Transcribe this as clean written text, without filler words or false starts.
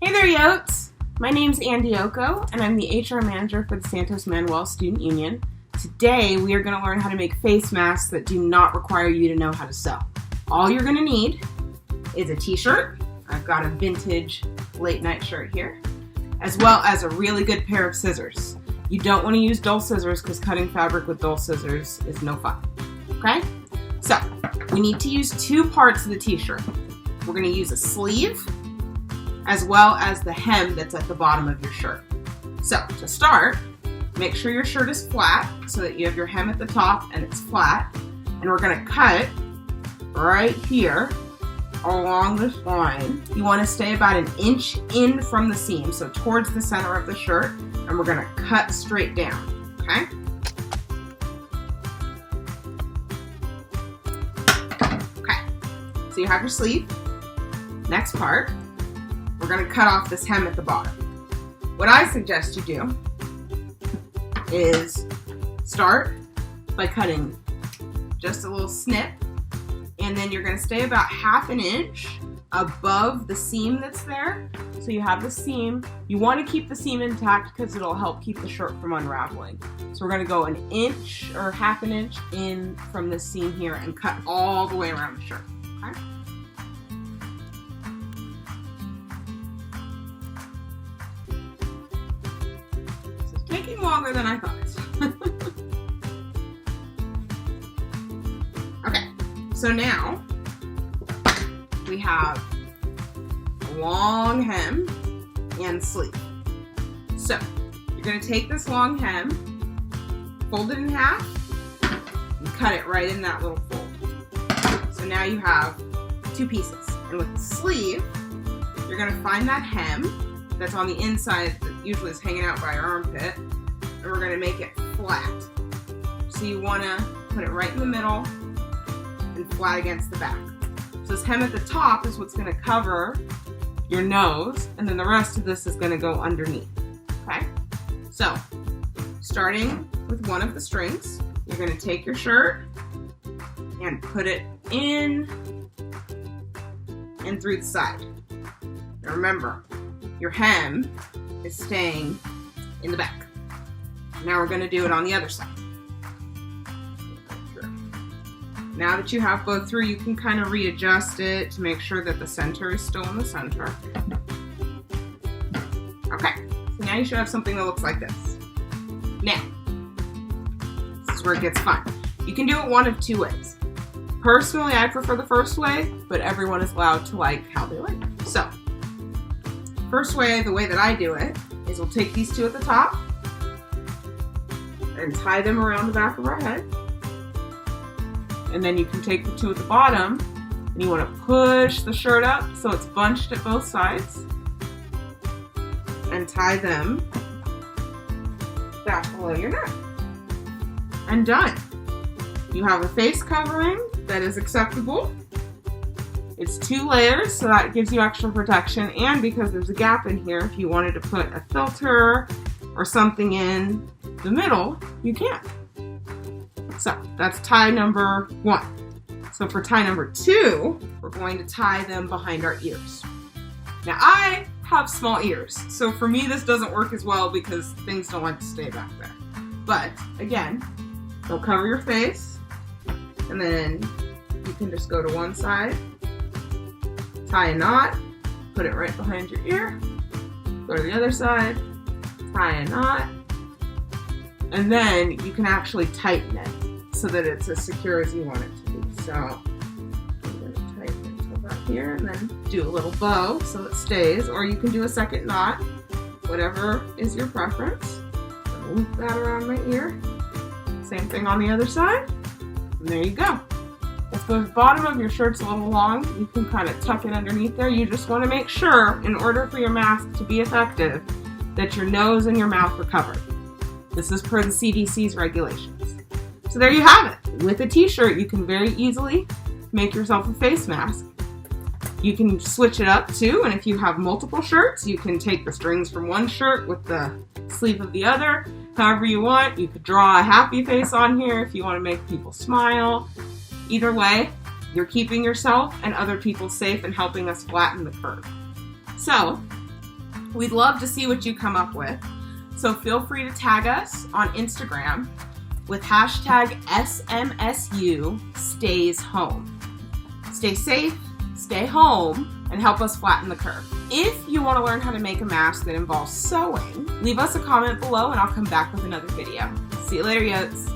Hey there, Yotes! My name's Andi Okoh, and I'm the HR manager for the Santos Manuel Student Union. Today, we are going to learn how to make face masks that do not require you to know how to sew. All you're going to need is a t-shirt. I've got a vintage late night shirt here, as well as a really good pair of scissors. You don't want to use dull scissors because cutting fabric with dull scissors is no fun. Okay? So, we need to use two parts of the t-shirt. We're going to use a sleeve, as well as the hem that's at the bottom of your shirt. So, to start, make sure your shirt is flat so that you have your hem at the top and it's flat. And we're gonna cut right here along this line. You wanna stay about an inch in from the seam, so towards the center of the shirt, and we're gonna cut straight down, okay? Okay, so you have your sleeve. Next part, we're going to cut off this hem at the bottom. What I suggest you do is start by cutting just a little snip, and then you're going to stay about half an inch above the seam that's there. So you have the seam. You want to keep the seam intact because it'll help keep the shirt from unraveling. So we're going to go an inch or half an inch in from this seam here and cut all the way around the shirt. Okay? Taking longer than I thought. Okay, so now we have a long hem and sleeve. So you're going to take this long hem, fold it in half, and cut it right in that little fold. So now you have two pieces. And with the sleeve, you're going to find that hem that's on the inside that usually is hanging out by your armpit, and we're going to make it flat. So you want to put it right in the middle and flat against the back. So this hem at the top is what's going to cover your nose, and then the rest of this is going to go underneath. Okay? So, starting with one of the strings, you're going to take your shirt and put it in and through the side. Now remember, your hem is staying in the back. Now we're going to do it on the other side. Now that you have both through, you can kind of readjust it to make sure that the center is still in the center. Okay, so now you should have something that looks like this. Now, this is where it gets fun. You can do it one of two ways. Personally, I prefer the first way, but everyone is allowed to like how they like it. So, first way, the way that I do it, is we'll take these two at the top and tie them around the back of our head. And then you can take the two at the bottom and you want to push the shirt up so it's bunched at both sides and tie them back below your neck. And done. You have a face covering that is acceptable. It's 2 layers, so that gives you extra protection, and because there's a gap in here, if you wanted to put a filter or something in the middle, you can. So that's tie number 1. So for tie number 2, we're going to tie them behind our ears. Now I have small ears, so for me this doesn't work as well because things don't like to stay back there. But again, they'll cover your face, and then you can just go to one side, tie a knot, put it right behind your ear, go to the other side, tie a knot, and then you can actually tighten it so that it's as secure as you want it to be. So I'm going to tighten it till about here and then do a little bow so it stays, or you can do a second knot, whatever is your preference. Loop that around my ear. Same thing on the other side, and there you go. If the bottom of your shirt's a little long, you can kind of tuck it underneath there. You just want to make sure, in order for your mask to be effective, that your nose and your mouth are covered. This is per the CDC's regulations. So there you have it. With a t-shirt, you can very easily make yourself a face mask. You can switch it up too, and if you have multiple shirts, you can take the strings from one shirt with the sleeve of the other, however you want. You could draw a happy face on here if you want to make people smile. Either way, you're keeping yourself and other people safe and helping us flatten the curve. So, We'd love to see what you come up with. So feel free to tag us on Instagram with hashtag SMSUStaysHome. Stay safe, stay home, and help us flatten the curve. If you want to learn how to make a mask that involves sewing, leave us a comment below and I'll come back with another video. See you later, Yotes.